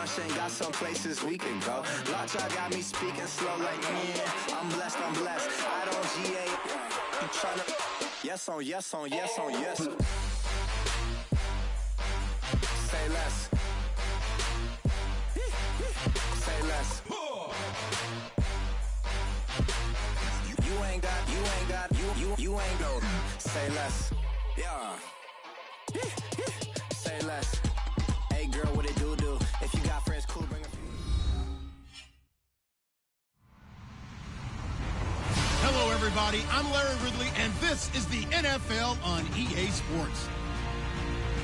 Ain't got some places we can go. Lockjaw got me speaking slow like, yeah, I'm blessed. I don't GA. You tryna yes on yes on yes on yes. Say less. Say less. You ain't go. Say less. Yeah. Say less. Hey girl, what it do? If you got friends, cool, bring a few. Hello, everybody. I'm Larry Ridley, and this is the NFL on EA Sports.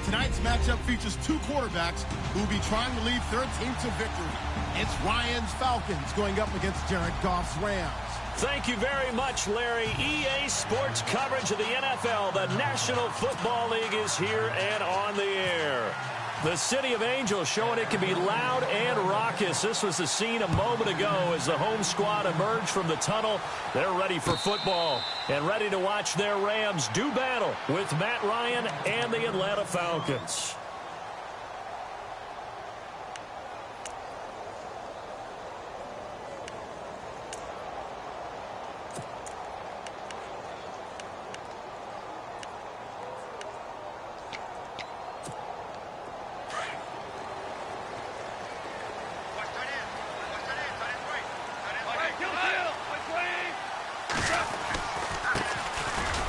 Tonight's matchup features two quarterbacks who will be trying to lead their team to victory. It's Ryan's Falcons going up against Jared Goff's Rams. Thank you very much, Larry. EA Sports coverage of the NFL. The National Football League is here and on the air. The City of Angels showing it can be loud and raucous. This was the scene a moment ago as the home squad emerged from the tunnel. They're ready for football and ready to watch their Rams do battle with Matt Ryan and the Atlanta Falcons.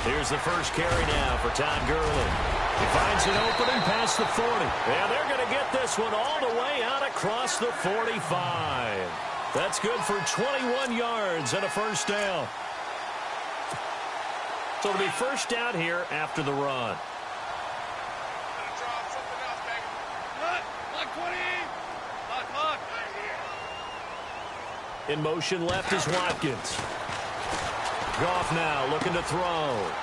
Here's the first carry now for Todd Gurley. He finds an opening past the 40. And they're going to get this one all the way out across the 45. That's good for 21 yards and a first down. So it'll be first down here after the run. In motion left is Watkins. Goff now looking to throw.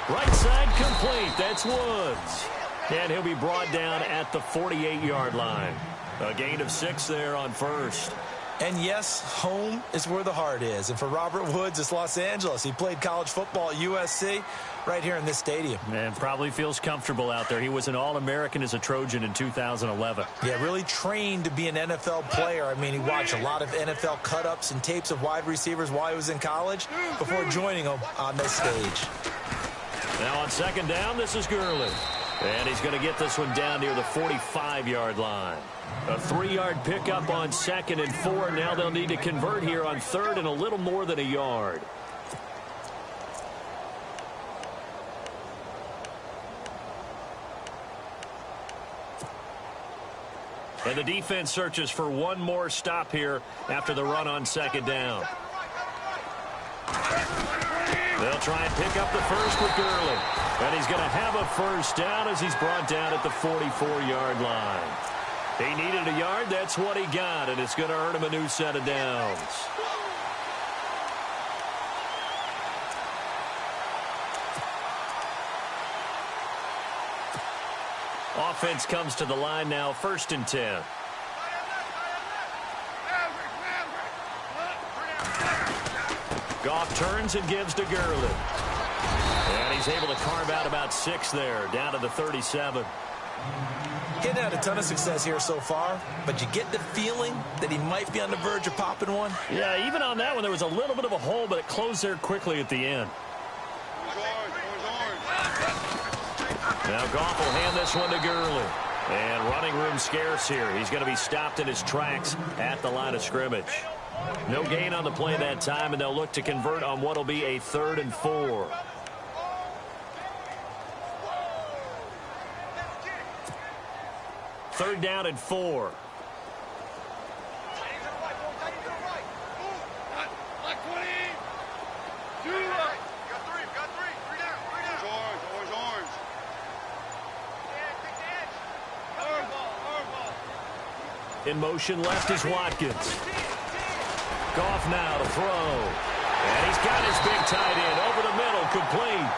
Right side complete. That's Woods. And he'll be brought down at the 48-yard line. A gain of 6 there on first. And yes, home is where the heart is. And for Robert Woods, it's Los Angeles. He played college football at USC right here in this stadium. And probably feels comfortable out there. He was an All-American as a Trojan in 2011. Yeah, really trained to be an NFL player. I mean, he watched a lot of NFL cut-ups and tapes of wide receivers while he was in college before joining them on this stage. Now on second down, this is Gurley. And he's going to get this one down near the 45-yard line. A 3-yard pickup on 2nd and 4. Now they'll need to convert here on 3rd and a little more than a yard. And the defense searches for one more stop here after the run on 2nd down. They'll try and pick up the first with Gurley. And he's going to have a first down as he's brought down at the 44-yard line. He needed a yard. That's what he got, and it's going to earn him a new set of downs. Offense comes to the line now, 1st and 10. Goff turns and gives to Gurley. And he's able to carve out about 6 there, down to the 37. He hadn't had a ton of success here so far, but you get the feeling that he might be on the verge of popping one. Yeah, even on that one, there was a little bit of a hole, but it closed there quickly at the end. Now Goff will hand this one to Gurley. And running room scarce here. He's going to be stopped in his tracks at the line of scrimmage. No gain on the play that time, and they'll look to convert on what will be a 3rd and 4. Third down and 4. In motion left is Watkins. Goff now to throw. And he's got his big tight end over the middle, complete.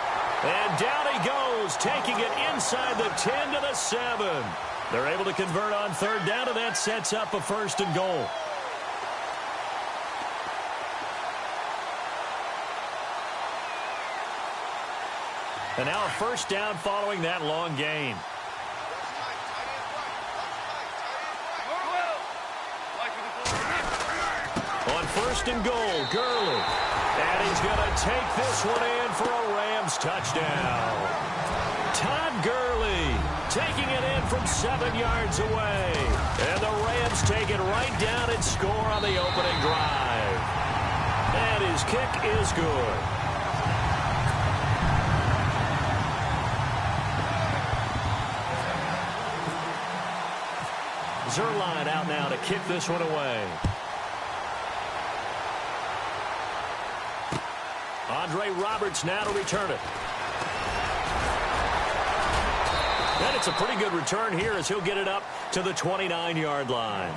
And down he goes, taking it inside the 10 to the 7. They're able to convert on 3rd down, and that sets up a 1st and goal. And now a 1st down following that long gain. first and goal. Gurley. And he's going to take this one in for a Rams touchdown. Todd Gurley taking it in from 7 yards away. And the Rams take it right down and score on the opening drive. And his kick is good. Zerline out now to kick this one away. Andre Roberts now to return it. And it's a pretty good return here as he'll get it up to the 29-yard line.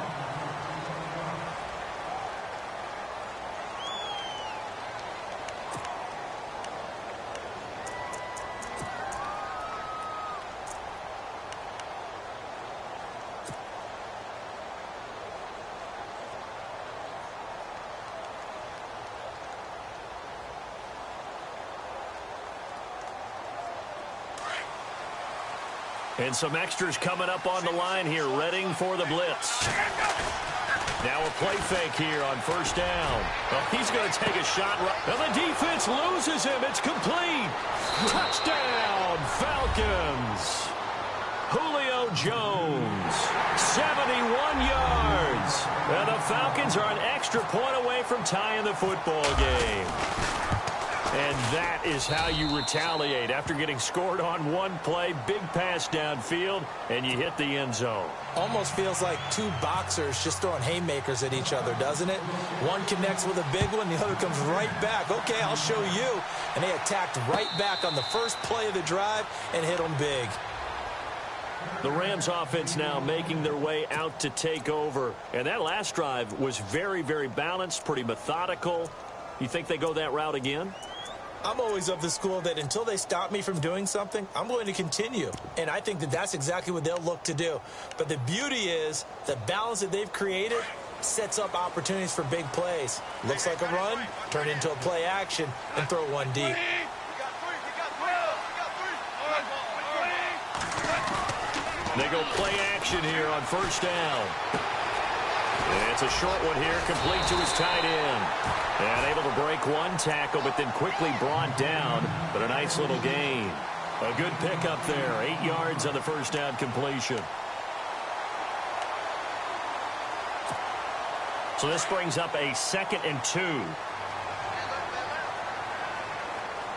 And some extras coming up on the line here, readying for the blitz. Now a play fake here on first down. Well, he's going to take a shot. And the defense loses him. It's complete. Touchdown, Falcons. Julio Jones, 71 yards. And the Falcons are an extra point away from tying the football game. And that is how you retaliate after getting scored on one play. Big pass downfield, and you hit the end zone. Almost feels like two boxers just throwing haymakers at each other, doesn't it? One connects with a big one, the other comes right back. Okay, I'll show you. And they attacked right back on the first play of the drive and hit them big. The Rams offense now making their way out to take over. And that last drive was very, very balanced, pretty methodical. You think they go that route again? I'm always of the school that until they stop me from doing something, I'm going to continue. And I think that that's exactly what they'll look to do. But the beauty is the balance that they've created sets up opportunities for big plays. Looks like a run, turn into a play action, and throw one deep. They go play action here on first down. And it's a short one here, complete to his tight end. And able to break one tackle, but then quickly brought down. But a nice little gain. A good pickup there, 8 yards on the first down completion. So this brings up a 2nd and 2.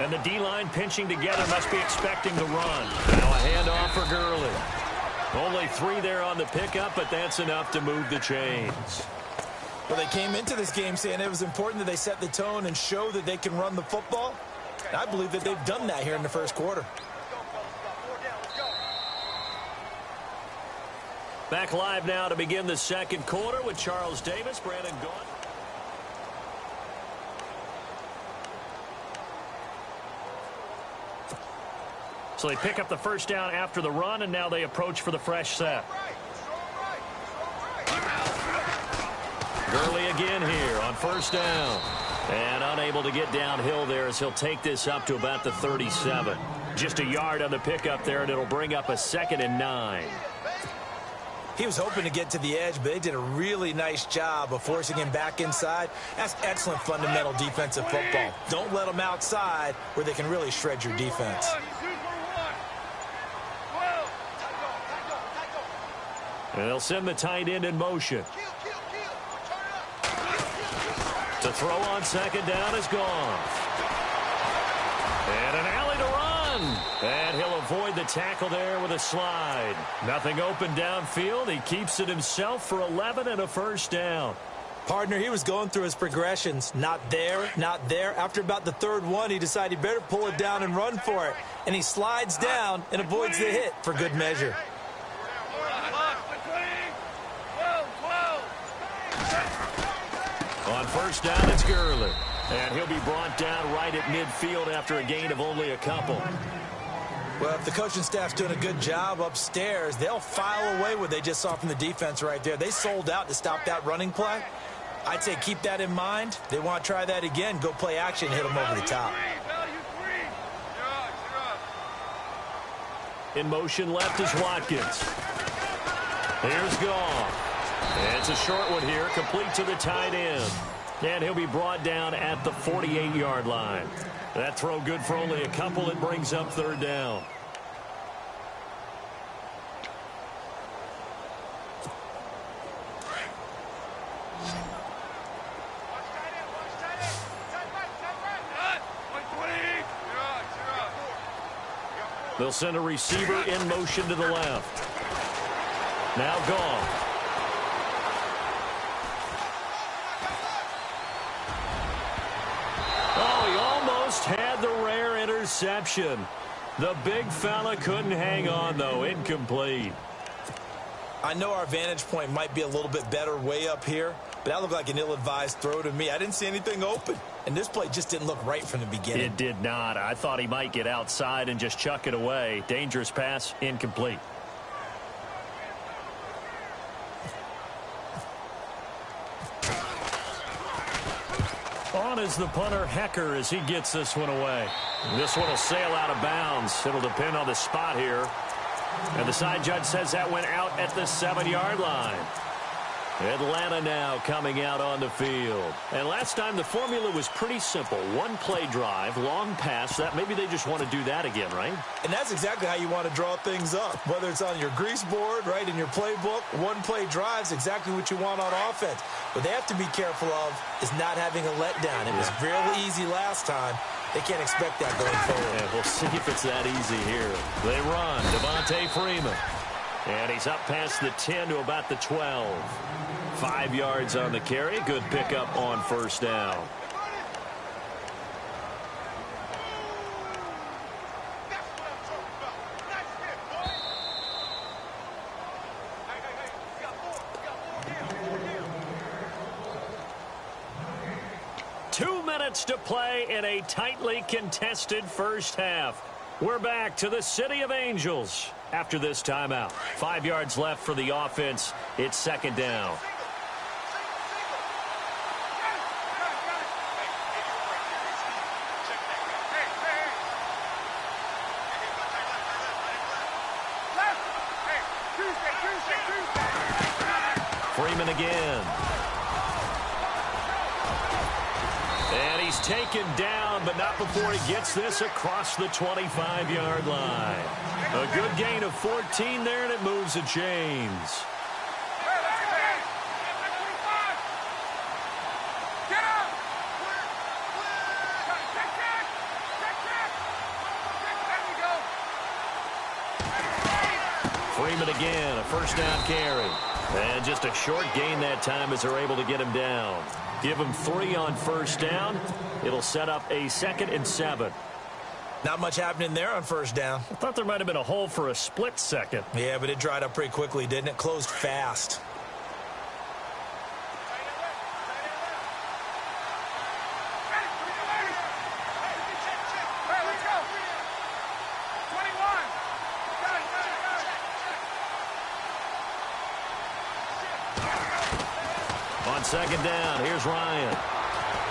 And the D-line pinching together, must be expecting the run. Now a handoff for Gurley. Only 3 there on the pickup, but that's enough to move the chains. Well, they came into this game saying it was important that they set the tone and show that they can run the football. And I believe that they've done that here in the first quarter. Back live now to begin the second quarter with Charles Davis, Brandon Gaunt. So they pick up the first down after the run, and now they approach for the fresh set. Gurley again here on first down. And unable to get downhill there as he'll take this up to about the 37. Just a yard on the pickup there, and it'll bring up a 2nd and 9. He was hoping to get to the edge, but they did a really nice job of forcing him back inside. That's excellent fundamental defensive football. Don't let them outside where they can really shred your defense. And they'll send the tight end in motion. To throw on second down is gone. And an alley to run. And he'll avoid the tackle there with a slide. Nothing open downfield. He keeps it himself for 11 and a first down. Partner, he was going through his progressions. Not there, not there. After about the 3rd one, he decided he better pull it down and run for it. And he slides down and avoids the hit for good measure. On first down, it's Gurley. And he'll be brought down right at midfield after a gain of only a couple. Well, if the coaching staff's doing a good job upstairs, they'll file away what they just saw from the defense right there. They sold out to stop that running play. I'd say keep that in mind. They want to try that again. Go play action, hit them over the top. In motion left is Watkins. Here's Goff. It's a short one here, complete to the tight end. And he'll be brought down at the 48-yard line. That throw good for only a couple. It brings up third down. They'll send a receiver in motion to the left. Now gone. Oh, he almost had the rare interception. The big fella couldn't hang on, though. Incomplete. I know our vantage point might be a little bit better way up here, but that looked like an ill-advised throw to me. I didn't see anything open, and this play just didn't look right from the beginning. It did not. I thought he might get outside and just chuck it away. Dangerous pass, incomplete. On is the punter, Hecker, as he gets this one away. This one will sail out of bounds. It'll depend on the spot here. And the side judge says that went out at the 7-yard line. Atlanta now coming out on the field. And last time the formula was pretty simple. One play drive, long pass. That maybe they just want to do that again, right? And that's exactly how you want to draw things up. Whether it's on your grease board, right, in your playbook, one play drive is exactly what you want on offense. What they have to be careful of is not having a letdown. It was real easy last time. They can't expect that going forward. Yeah, we'll see if it's that easy here. They run. Devontae Freeman. And he's up past the 10 to about the 12. 5 yards on the carry. Good pickup on first down. To play in a tightly contested first half. We're back to the City of Angels after this timeout. 5 yards left for the offense. It's second down. Freeman again. And he's taken down, but not before he gets this across the 25-yard line. A good gain of 14 there, and it moves the chains. Freeman again, a first down carry. And just a short gain that time as they're able to get him down. Give him 3 on first down. It'll set up a 2nd and 7. Not much happening there on first down. I thought there might have been a hole for a split second. Yeah, but it dried up pretty quickly, didn't it? Closed fast. Second down. Here's Ryan.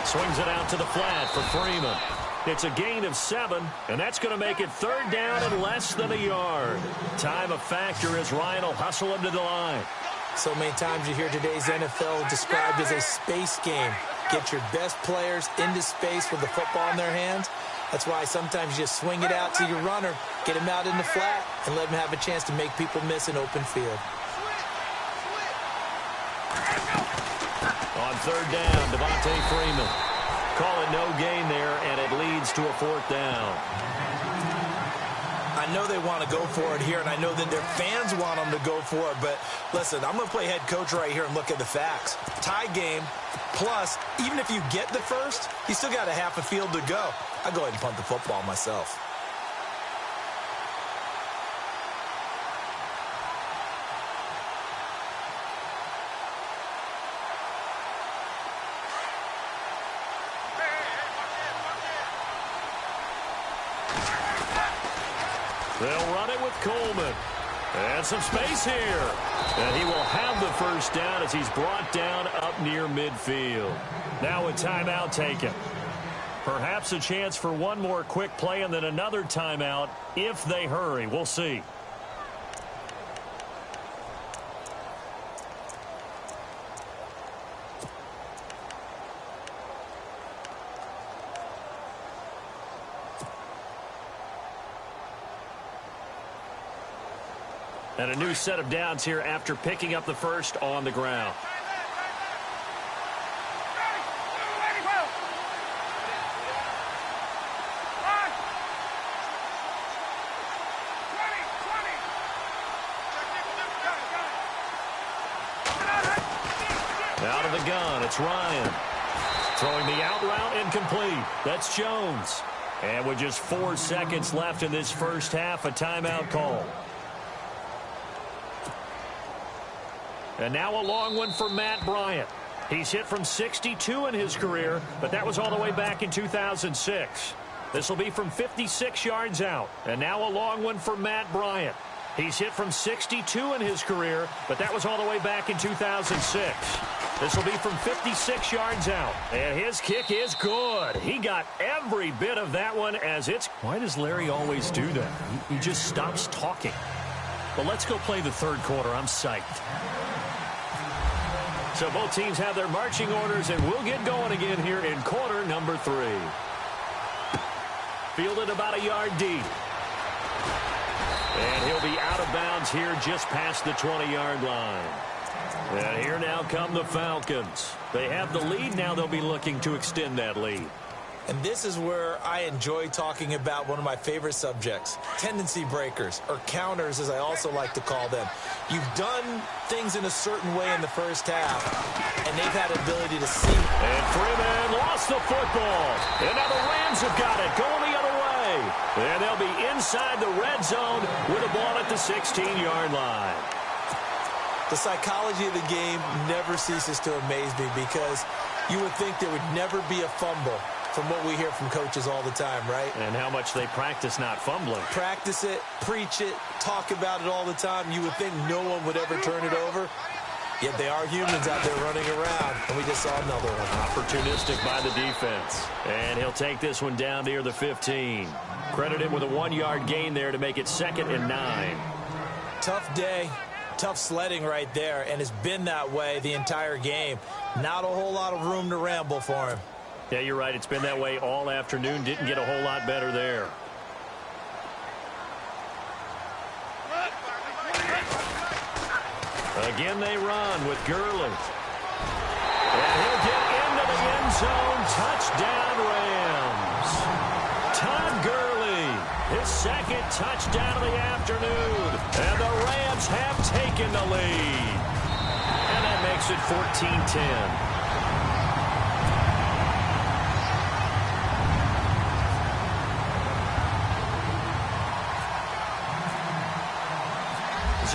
Swings it out to the flat for Freeman. It's a gain of 7, and that's going to make it third down and less than a yard. Time a factor as Ryan will hustle him to the line. So many times you hear today's NFL described as a space game. Get your best players into space with the football in their hands. That's why sometimes you just swing it out to your runner, get him out in the flat, and let him have a chance to make people miss an open field. On third down, Devontae Freeman. Call it no gain there, and it leads to a 4th down. I know they want to go for it here, and I know that their fans want them to go for it, but listen, I'm going to play head coach right here and look at the facts. Tie game, plus, even if you get the first, you still got a half a field to go. I'll go ahead and punt the football myself. They'll run it with Coleman. And some space here. And he will have the first down as he's brought down up near midfield. Now a timeout taken. Perhaps a chance for one more quick play and then another timeout if they hurry. We'll see. And a new set of downs here after picking up the first on the ground. Out of the gun, it's Ryan. Throwing the out route incomplete. That's Jones. And with just 4 seconds left in this first half, a timeout call. And now a long one for Matt Bryant. He's hit from 62 in his career, but that was all the way back in 2006. This will be from 56 yards out. And now a long one for Matt Bryant. He's hit from 62 in his career, but that was all the way back in 2006. This will be from 56 yards out. And his kick is good. He got every bit of that one as it's... Why does Larry always do that? He just stops talking. But let's go play the third quarter. I'm psyched. So both teams have their marching orders, and we'll get going again here in quarter number 3. Fielded about a yard deep. And he'll be out of bounds here just past the 20-yard line. And here now come the Falcons. They have the lead. Now they'll be looking to extend that lead. And this is where I enjoy talking about one of my favorite subjects, tendency breakers, or counters as I also like to call them. You've done things in a certain way in the first half, and they've had the ability to see. And Freeman lost the football. And now the Rams have got it going the other way. And they'll be inside the red zone with the ball at the 16-yard line. The psychology of the game never ceases to amaze me because you would think there would never be a fumble from what we hear from coaches all the time, right? And how much they practice not fumbling. Practice it, preach it, talk about it all the time. You would think no one would ever turn it over. Yet they are humans out there running around, and we just saw another one. Opportunistic by the defense. And he'll take this one down near the 15. Credit him with a 1-yard gain there to make it 2nd and 9. Tough day. Tough sledding right there, and it's been that way the entire game. Not a whole lot of room to ramble for him. Yeah, you're right. It's been that way all afternoon. Didn't get a whole lot better there. Again, they run with Gurley. And he'll get into the end zone. Touchdown, Rams. Todd Gurley, his 2nd touchdown of the afternoon. And the Rams have taken the lead. And that makes it 14-10.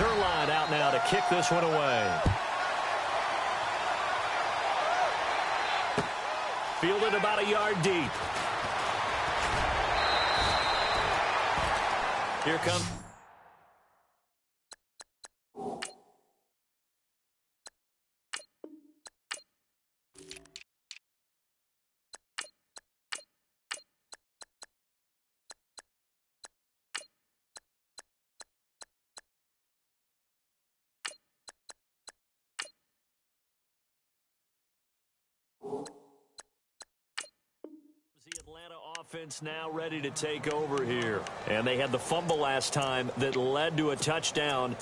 Zerline out now to kick this one away. Fielded about a yard deep. Here comes... The Atlanta offense now ready to take over here. And they had the fumble last time that led to a touchdown.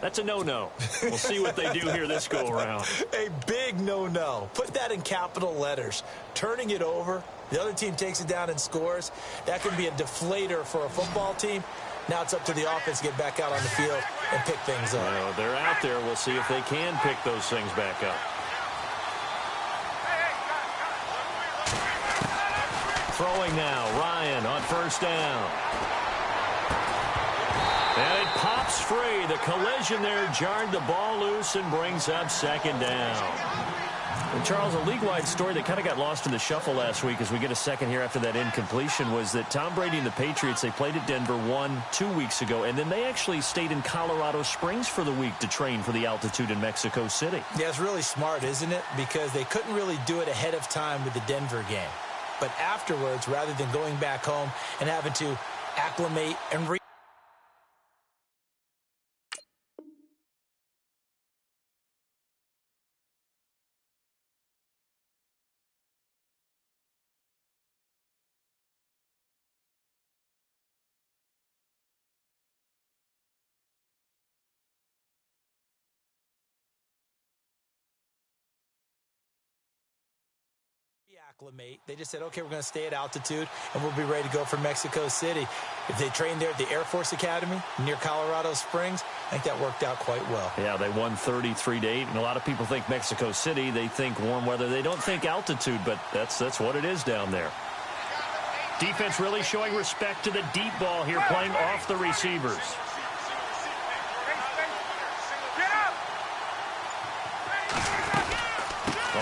That's a no-no. We'll see what they do here this go-around. A big no-no. Put that in capital letters. Turning it over, the other team takes it down and scores. That can be a deflator for a football team. Now it's up to the offense to get back out on the field and pick things up. Well, they're out there. We'll see if they can pick those things back up. Throwing now, Ryan on 1st down. And it pops free. The collision there jarred the ball loose and brings up 2nd down. And Charles, a league-wide story that kind of got lost in the shuffle last week as we get a second here after that incompletion was that Tom Brady and the Patriots, they played at Denver 2 weeks ago, and then they actually stayed in Colorado Springs for the week to train for the altitude in Mexico City. Yeah, it's really smart, isn't it? Because they couldn't really do it ahead of time with the Denver game. But afterwards, rather than going back home and having to acclimate and acclimate. They just said, okay, we're going to stay at altitude, and we'll be ready to go for Mexico City. If they trained there at the Air Force Academy near Colorado Springs, I think that worked out quite well. Yeah, they won 33-8, and a lot of people think Mexico City. They think warm weather. They don't think altitude, but that's what it is down there. Defense really showing respect to the deep ball here, playing off the receivers.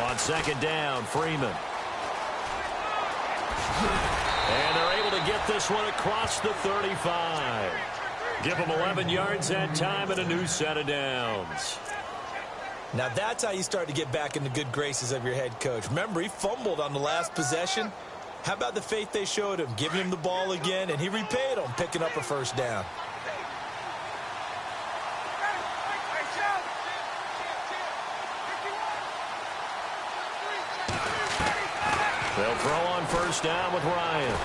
On second down, Freeman. And they're able to get this one across the 35. Give them 11 yards that time and a new set of downs. Now that's how you start to get back in the good graces of your head coach. Remember, he fumbled on the last possession. How about the faith they showed him, giving him the ball again, and he repaid them, picking up a first down. They'll throw on first down with Ryan.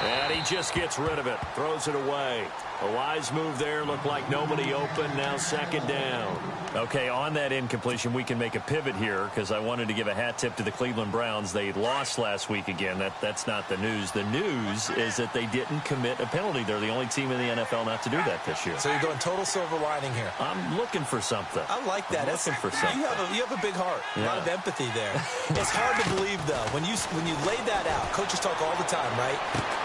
And he just gets rid of it, throws it away. A wise move there, looked like nobody open, now second down. Okay, on that incompletion, we can make a pivot here because I wanted to give a hat tip to the Cleveland Browns. They lost last week again. That's not the news. The news is that they didn't commit a penalty. They're the only team in the NFL not to do that this year. So you're going total silver lining here. I'm looking for something. I like that. I'm looking for something. You have a big heart. Yeah. A lot of empathy there. It's hard to believe, though. When you lay that out, coaches talk all the time, right?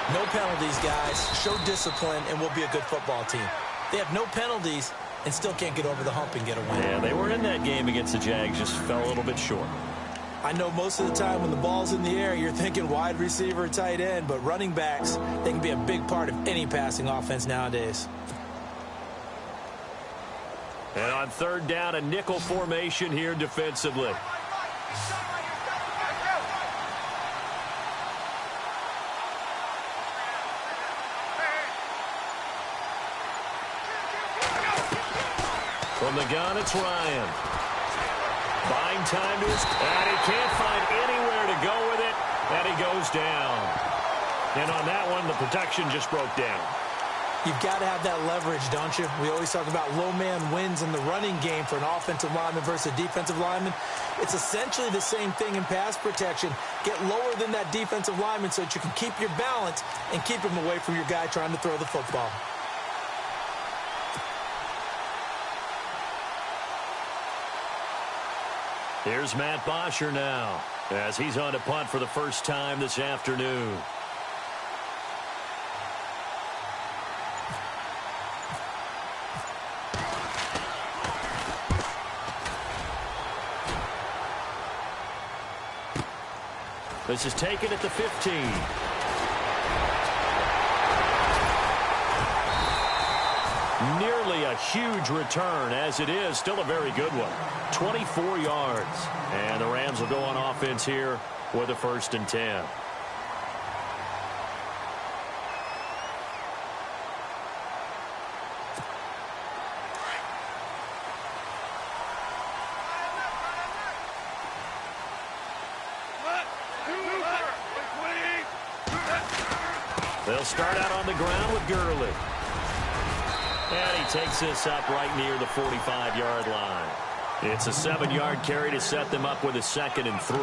No penalties, guys. Show discipline, and we'll be a good football team. They have no penalties and still can't get over the hump and get a win. Yeah, they were in that game against the Jags, just fell a little bit short. I know most of the time when the ball's in the air, you're thinking wide receiver, tight end, but running backs, they can be a big part of any passing offense nowadays. And on third down, a nickel formation here defensively. From the gun, it's Ryan. Buying time to his... And he can't find anywhere to go with it. And he goes down. And on that one, the protection just broke down. You've got to have that leverage, don't you? We always talk about low man wins in the running game for an offensive lineman versus a defensive lineman. It's essentially the same thing in pass protection. Get lower than that defensive lineman so that you can keep your balance and keep him away from your guy trying to throw the football. Here's Matt Bosher now, as he's on to punt for the first time this afternoon. This is taken at the 15. Nearly a huge return, as it is still a very good one. 24 yards. And the Rams will go on offense here with a 1st and 10. They'll start out on the ground with Gurley. And he takes this up right near the 45-yard line. It's a 7-yard carry to set them up with a 2nd and 3.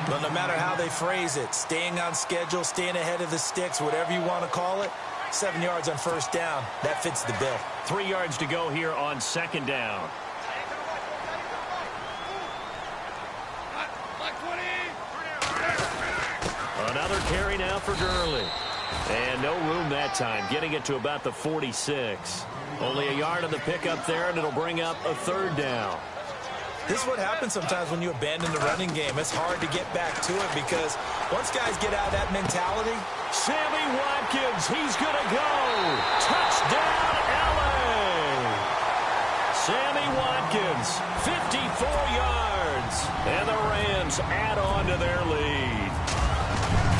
But no matter how they phrase it, staying on schedule, staying ahead of the sticks, whatever you want to call it, 7 yards on first down, that fits the bill. 3 yards to go here on 2nd down. Another carry now for Gurley. And no room that time, getting it to about the 46. Only a yard on the pickup there, and it'll bring up a 3rd down. This is what happens sometimes when you abandon the running game. It's hard to get back to it because once guys get out of that mentality. Sammy Watkins, he's going to go. Touchdown, L.A. Sammy Watkins, 54 yards. And the Rams add on to their lead.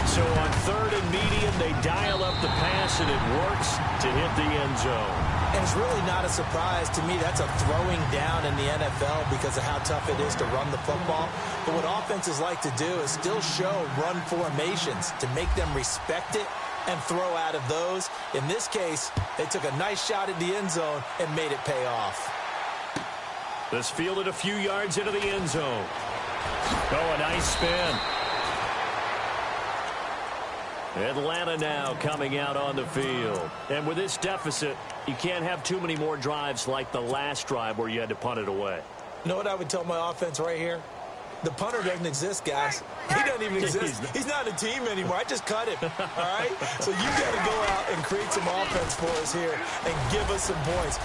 So on 3rd and medium, they dial up the pass, and it works to hit the end zone. And it's really not a surprise to me. That's a throwing down in the NFL because of how tough it is to run the football. But what offenses like to do is still show run formations to make them respect it and throw out of those. In this case, they took a nice shot at the end zone and made it pay off. This fielded a few yards into the end zone. Oh, a nice spin. Atlanta now coming out on the field. And with this deficit, you can't have too many more drives like the last drive where you had to punt it away. You know what I would tell my offense right here? The punter doesn't exist, guys. He doesn't even exist. He's not a team anymore. I just cut him, all right? So you got to go out and create some offense for us here and give us some points.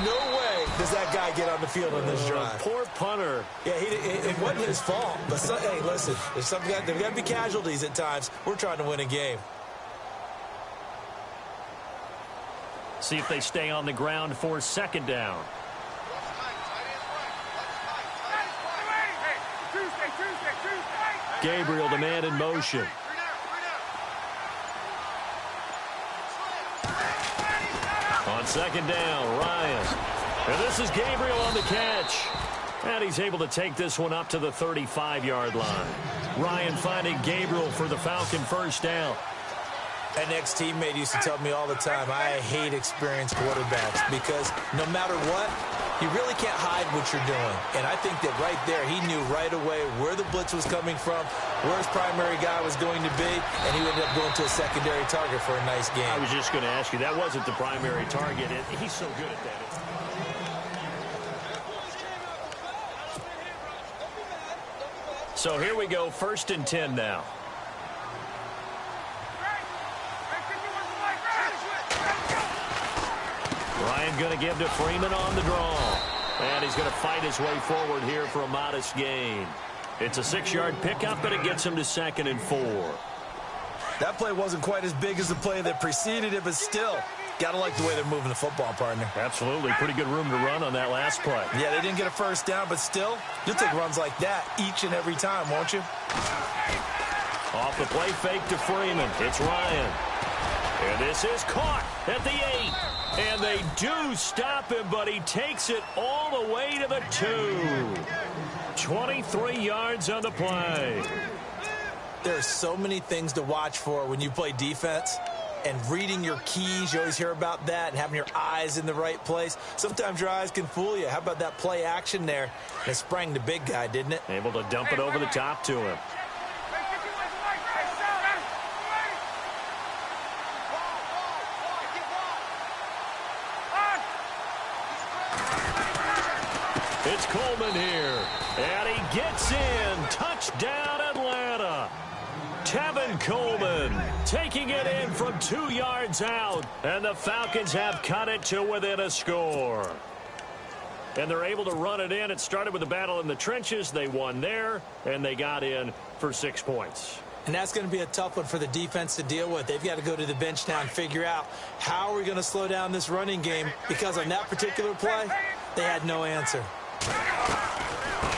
No way does that guy get on the field on this drive. Poor punter. Yeah, it wasn't his fault. But, hey, listen, there's got to be casualties at times. We're trying to win a game. See if they stay on the ground for second down. Gabriel, the man in motion. On second down, Ryan. And this is Gabriel on the catch. And he's able to take this one up to the 35-yard line. Ryan finding Gabriel for the Falcon first down. An ex-teammate used to tell me all the time, I hate experienced quarterbacks because no matter what, you really can't hide what you're doing. And I think that right there, he knew right away where the blitz was coming from, where his primary guy was going to be, and he ended up going to a secondary target for a nice game. I was just going to ask you, that wasn't the primary target. He's so good at that. So here we go, 1st and 10 now. Ryan going to give to Freeman on the draw. And he's going to fight his way forward here for a modest gain. It's a 6-yard pickup, but it gets him to 2nd and 4. That play wasn't quite as big as the play that preceded it, but still, got to like the way they're moving the football, partner. Absolutely. Pretty good room to run on that last play. Yeah, they didn't get a first down, but still, you'll take runs like that each and every time, won't you? Off the play fake to Freeman. It's Ryan. And this is caught at the 8. And they do stop him, but he takes it all the way to the 2. 23 yards on the play. There are so many things to watch for when you play defense. And reading your keys, you always hear about that, and having your eyes in the right place. Sometimes your eyes can fool you. How about that play action there? And it sprang the big guy, didn't it? Able to dump it over the top to him. It's Coleman here, and he gets in. Touchdown, Atlanta. Tevin Coleman taking it in from 2 yards out, and the Falcons have cut it to within a score. And they're able to run it in. It started with a battle in the trenches. They won there, and they got in for 6 points. And that's going to be a tough one for the defense to deal with. They've got to go to the bench now and figure out how are we going to slow down this running game, because on that particular play, they had no answer.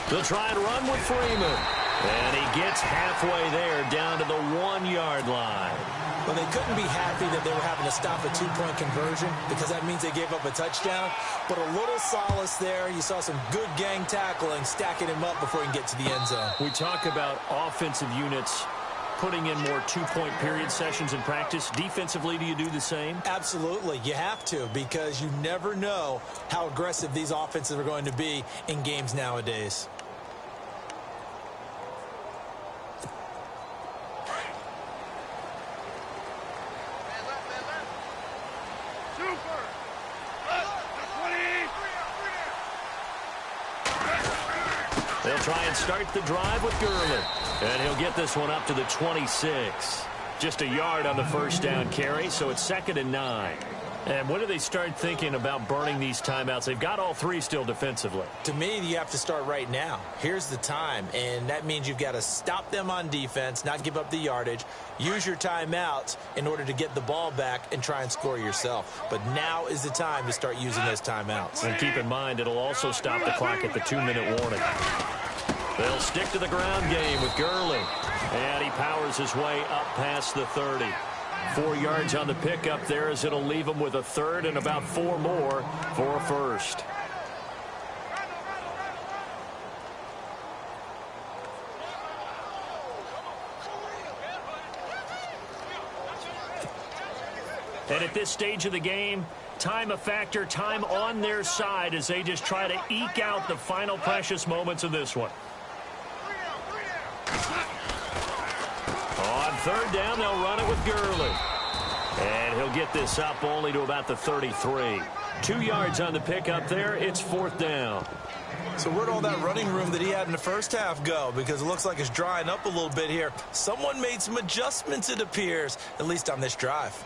They'll try and run with Freeman. And he gets halfway there, down to the 1-yard line. Well, they couldn't be happy that they were having to stop a 2-point conversion, because that means they gave up a touchdown. But a little solace there. You saw some good gang tackling, stacking him up before he can get to the end zone. We talk about offensive units putting in more 2-point period sessions in practice. Defensively, do you do the same? Absolutely. You have to, because you never know how aggressive these offenses are going to be in games nowadays. They'll try and start the drive with Gurley. And he'll get this one up to the 26. Just a yard on the first down carry, so it's 2nd and 9. And when do they start thinking about burning these timeouts? They've got all 3 still defensively. To me, you have to start right now. Here's the time, and that means you've got to stop them on defense, not give up the yardage, use your timeouts in order to get the ball back and try and score yourself. But now is the time to start using those timeouts. And keep in mind, it'll also stop the clock at the 2-minute warning. They'll stick to the ground game with Gurley. And he powers his way up past the 30. 4 yards on the pickup there, as it'll leave him with a 3rd and about 4 more for a first. And at this stage of the game, time a factor, time on their side as they just try to eke out the final precious moments of this one. On third down, they'll run it with Gurley. And he'll get this up only to about the 33. 2 yards on the pickup there. It's fourth down. So where'd all that running room that he had in the first half go? Because it looks like it's drying up a little bit here. Someone made some adjustments, it appears, at least on this drive.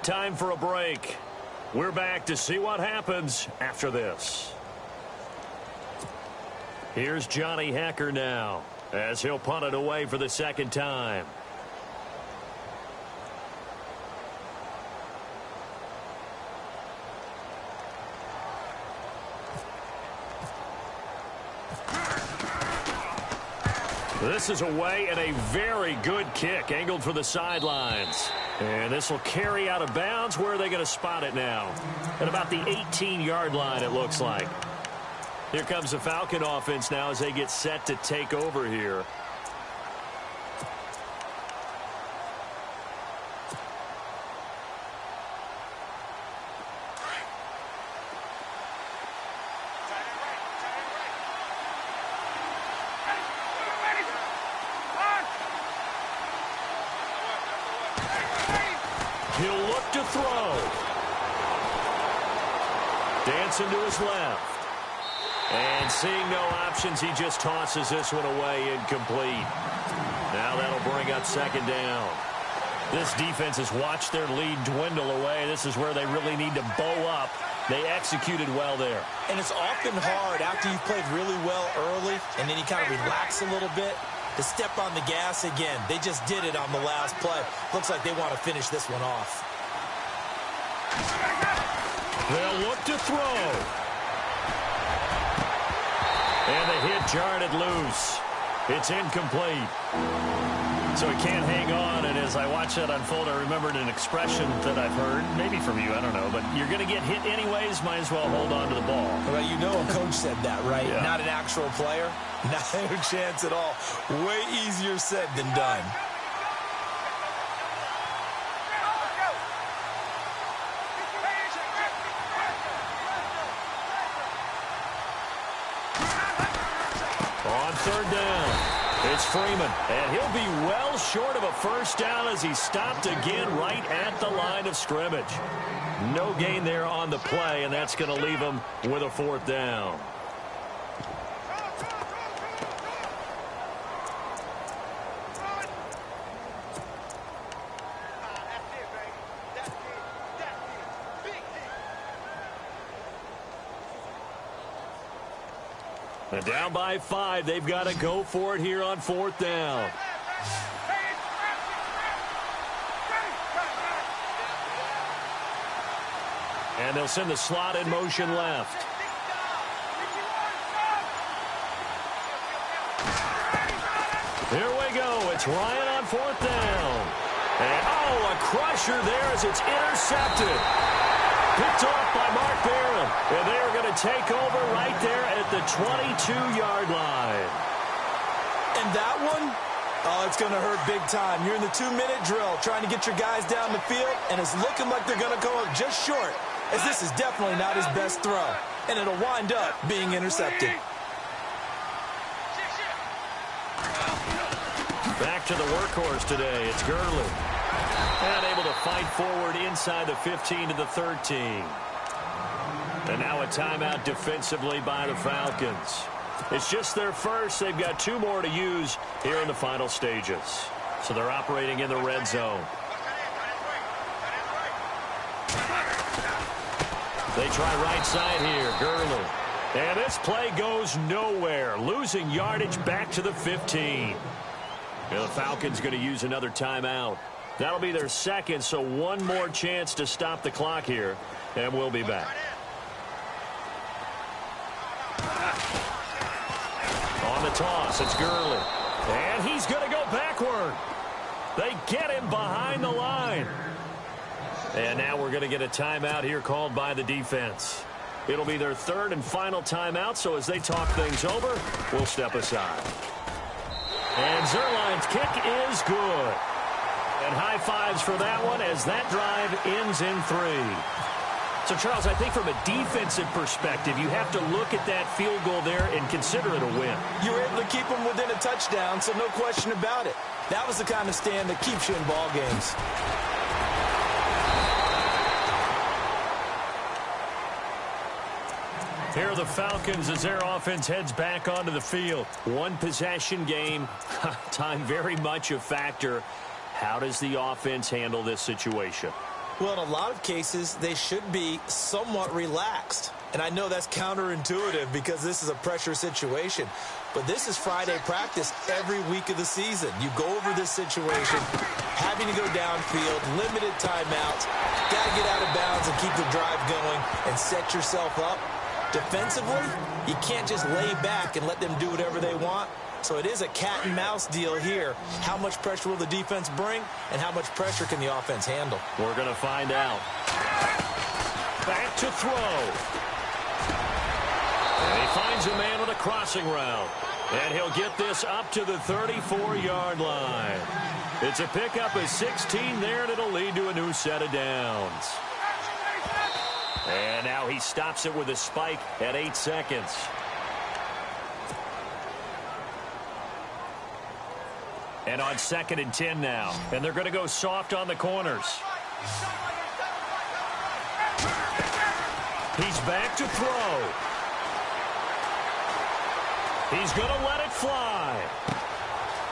Time for a break. We're back to see what happens after this. Here's Johnny Hecker now as he'll punt it away for the second time. This is away and a very good kick angled for the sidelines. And this will carry out of bounds. Where are they going to spot it now? At about the 18-yard line, it looks like. Here comes the Falcon offense now as they get set to take over here. He'll look to throw. Dancing to his left. And seeing no options, he just tosses this one away incomplete. Now that'll bring up second down. This defense has watched their lead dwindle away. This is where they really need to bow up. They executed well there. And it's often hard after you've played really well early and then you kind of relax a little bit to step on the gas again. They just did it on the last play. Looks like they want to finish this one off. They'll look to throw. And the hit jarred it loose. It's incomplete. So he can't hang on, and as I watch that unfold, I remembered an expression that I've heard, maybe from you, I don't know, but you're going to get hit anyways, might as well hold on to the ball. Well, you know a coach said that, right? Yeah. Not an actual player. Not a chance at all. Way easier said than done. On third down. It's Freeman, and he'll be well short of a first down as he stopped again right at the line of scrimmage. No gain there on the play, and that's going to leave him with a fourth down. And down by 5, they've got to go for it here on fourth down. And they'll send the slot in motion left. Here we go. It's Ryan on fourth down. And, oh, a crusher there as it's intercepted. Picked off by Mark Barron. And they are going to take over right there at the 22-yard line. And that one, oh, it's going to hurt big time. You're in the 2-minute drill trying to get your guys down the field, and it's looking like they're going to come up just short, as this is definitely not his best throw. And it'll wind up being intercepted. Back to the workhorse today. It's Gurley. And able to fight forward inside the 15 to the 13. And now a timeout defensively by the Falcons. It's just their first. They've got 2 more to use here in the final stages. So they're operating in the red zone. They try right side here. Gurley. And this play goes nowhere. Losing yardage back to the 15. The Falcons going to use another timeout. That'll be their second, so one more chance to stop the clock here, and we'll be back. On the toss, it's Gurley. And he's going to go backward. They get him behind the line. And now we're going to get a timeout here called by the defense. It'll be their third and final timeout, so as they talk things over, we'll step aside. And Zerline's kick is good. And high fives for that one as that drive ends in 3. So, Charles, I think from a defensive perspective, you have to look at that field goal there and consider it a win. You were able to keep them within a touchdown, so no question about it. That was the kind of stand that keeps you in ball games. Here are the Falcons as their offense heads back onto the field. One possession game, time very much a factor. How does the offense handle this situation? Well, in a lot of cases, they should be somewhat relaxed. And I know that's counterintuitive because this is a pressure situation. But this is Friday practice every week of the season. You go over this situation, having to go downfield, limited timeouts, got to get out of bounds and keep the drive going and set yourself up. Defensively, you can't just lay back and let them do whatever they want. So it is a cat and mouse deal here. How much pressure will the defense bring, and how much pressure can the offense handle? We're going to find out. Back to throw. And he finds a man with a crossing route. And he'll get this up to the 34-yard line. It's a pickup of 16 there, and it'll lead to a new set of downs. And now he stops it with a spike at 8 seconds. And on 2nd and 10 now. And they're going to go soft on the corners. He's back to throw. He's going to let it fly.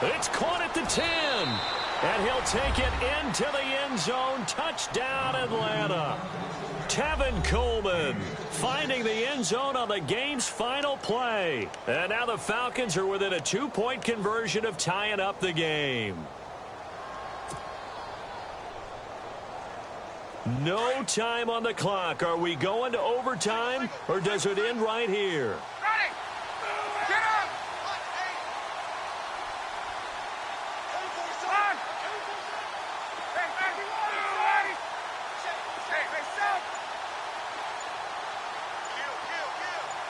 It's caught at the 10. And he'll take it into the end zone. Touchdown, Atlanta. Tevin Coleman finding the end zone on the game's final play. And now the Falcons are within a 2-point conversion of tying up the game. No time on the clock. Are we going to overtime, or does it end right here?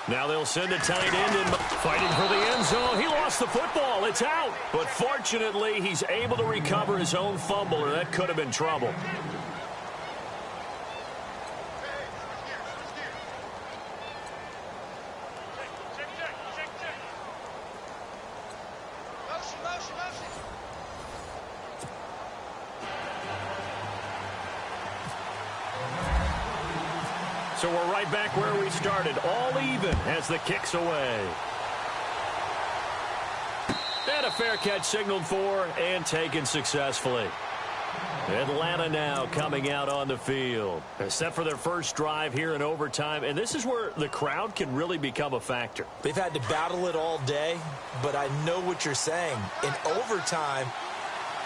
Now they'll send a tight end in, fighting for the end zone. He lost the football. It's out. But fortunately, he's able to recover his own fumble, or that could have been trouble. So we're right back where we started, all even as the kick's away. And a fair catch signaled for and taken successfully. Atlanta now coming out on the field. Set for their first drive here in overtime, and this is where the crowd can really become a factor. They've had to battle it all day, but I know what you're saying. In overtime,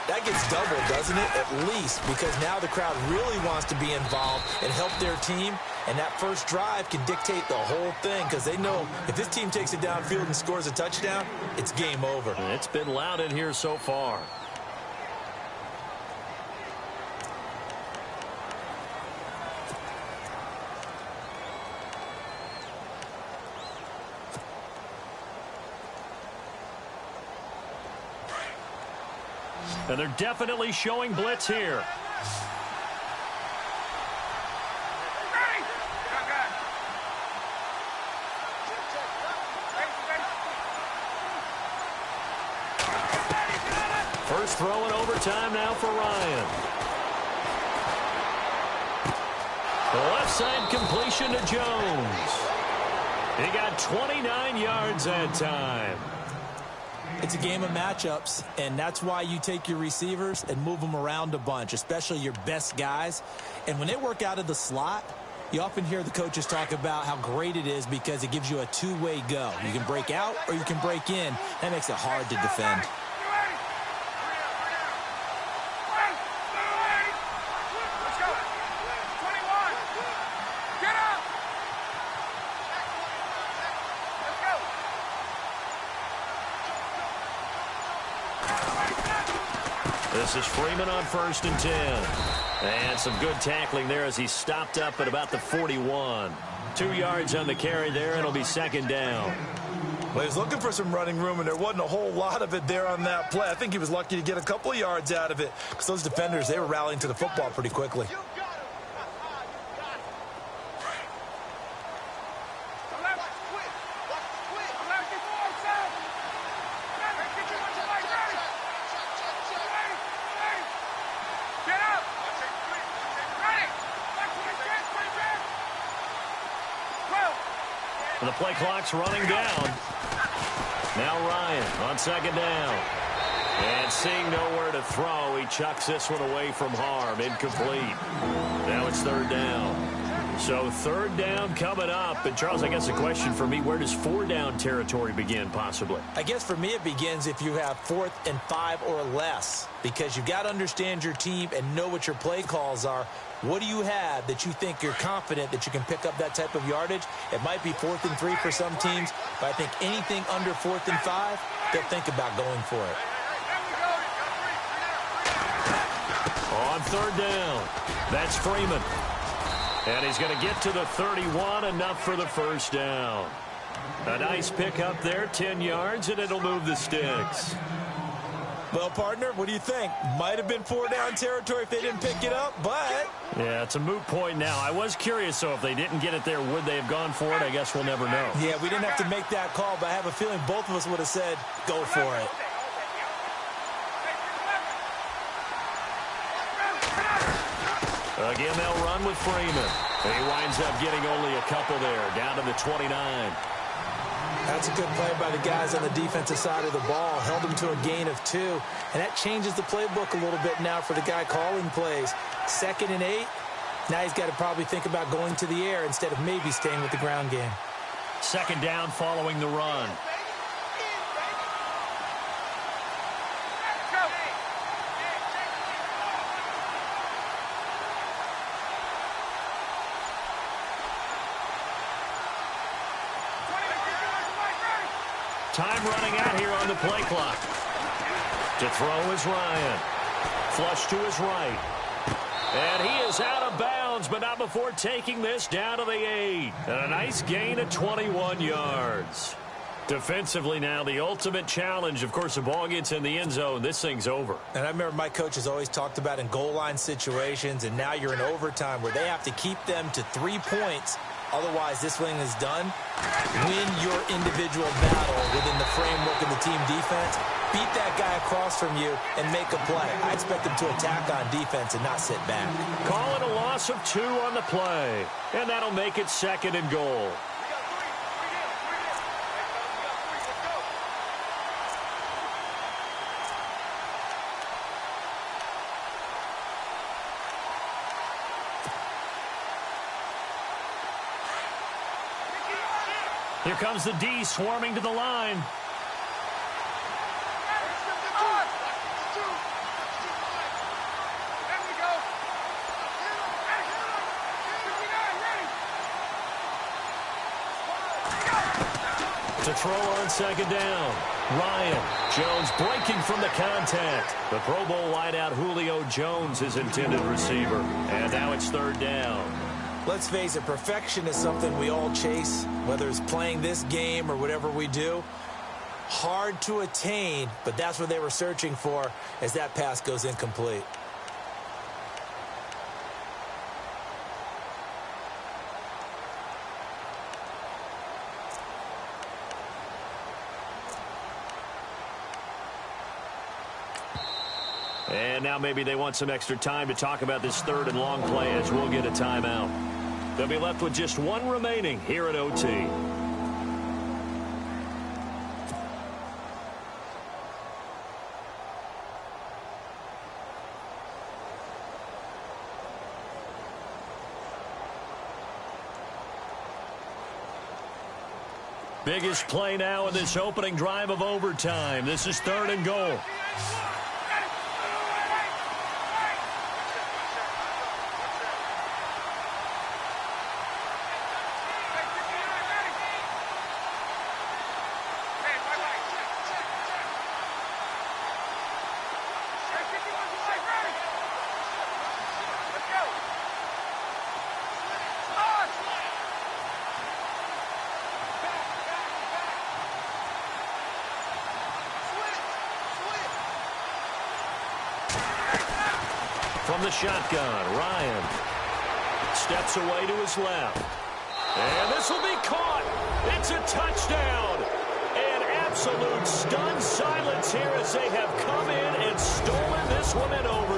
that gets doubled, doesn't it? At least, because now the crowd really wants to be involved and help their team. And that first drive can dictate the whole thing because they know if this team takes it downfield and scores a touchdown, it's game over. And it's been loud in here so far. And they're definitely showing blitz here. First throw in overtime now for Ryan. The left side completion to Jones. He got 29 yards that time. It's a game of matchups, and that's why you take your receivers and move them around a bunch, especially your best guys. And when they work out of the slot, you often hear the coaches talk about how great it is because it gives you a two-way go. You can break out or you can break in. That makes it hard to defend. This is Freeman on 1st and 10. And some good tackling there as he stopped up at about the 41. 2 yards on the carry there, and it'll be 2nd down. Well, he was looking for some running room, and there wasn't a whole lot of it there on that play. I think he was lucky to get a couple of yards out of it because those defenders, they were rallying to the football pretty quickly. The play clock's running down. Now Ryan on 2nd down. And seeing nowhere to throw, he chucks this one away from harm. Incomplete. Now it's 3rd down. So 3rd down coming up. And Charles, I guess the question for me, where does 4 down territory begin possibly? I guess for me it begins if you have 4th and 5 or less, because you've got to understand your team and know what your play calls are. What do you have that you think you're confident that you can pick up that type of yardage? It might be 4th and 3 for some teams, but I think anything under 4th and 5, they'll think about going for it. On 3rd down, that's Freeman. And he's going to get to the 31, enough for the 1st down. A nice pick up there, 10 yards, and it'll move the sticks. Well, partner, what do you think? Might have been 4 down territory if they didn't pick it up, but... Yeah, it's a moot point now. I was curious, so if they didn't get it there, would they have gone for it? I guess we'll never know. Yeah, we didn't have to make that call, but I have a feeling both of us would have said, go for it. Again, they'll run with Freeman. He winds up getting only a couple there, down to the 29. That's a good play by the guys on the defensive side of the ball. Held him to a gain of 2. And that changes the playbook a little bit now for the guy calling plays. 2nd and 8. Now he's got to probably think about going to the air instead of maybe staying with the ground game. 2nd down following the run. Time running out here on the play clock. To throw is Ryan. Flush to his right. And he is out of bounds, but not before taking this down to the 8. And a nice gain of 21 yards. Defensively now, the ultimate challenge. Of course, the ball gets in the end zone. This thing's over. And I remember my coaches always talked about in goal line situations, and now you're in overtime where they have to keep them to 3 points. Otherwise, this thing is done. Win your individual battle within the framework of the team defense. Beat that guy across from you and make a play. I expect them to attack on defense and not sit back. Call it a loss of 2 on the play. And that'll make it 2nd and goal. Here comes the D swarming to the line. To throw on 2nd down. Ryan. Jones breaking from the contact. The Pro Bowl wideout Julio Jones, his intended receiver. And now it's 3rd down. Let's face it, perfection is something we all chase, whether it's playing this game or whatever we do. Hard to attain, but that's what they were searching for as that pass goes incomplete. And now maybe they want some extra time to talk about this 3rd and long play as we'll get a timeout. They'll be left with just 1 remaining here at OT. Biggest play now in this opening drive of overtime. This is 3rd and goal. From the shotgun, Ryan steps away to his left. And this will be caught. It's a touchdown. And absolute stunned silence here as they have come in and stolen this one in overtime.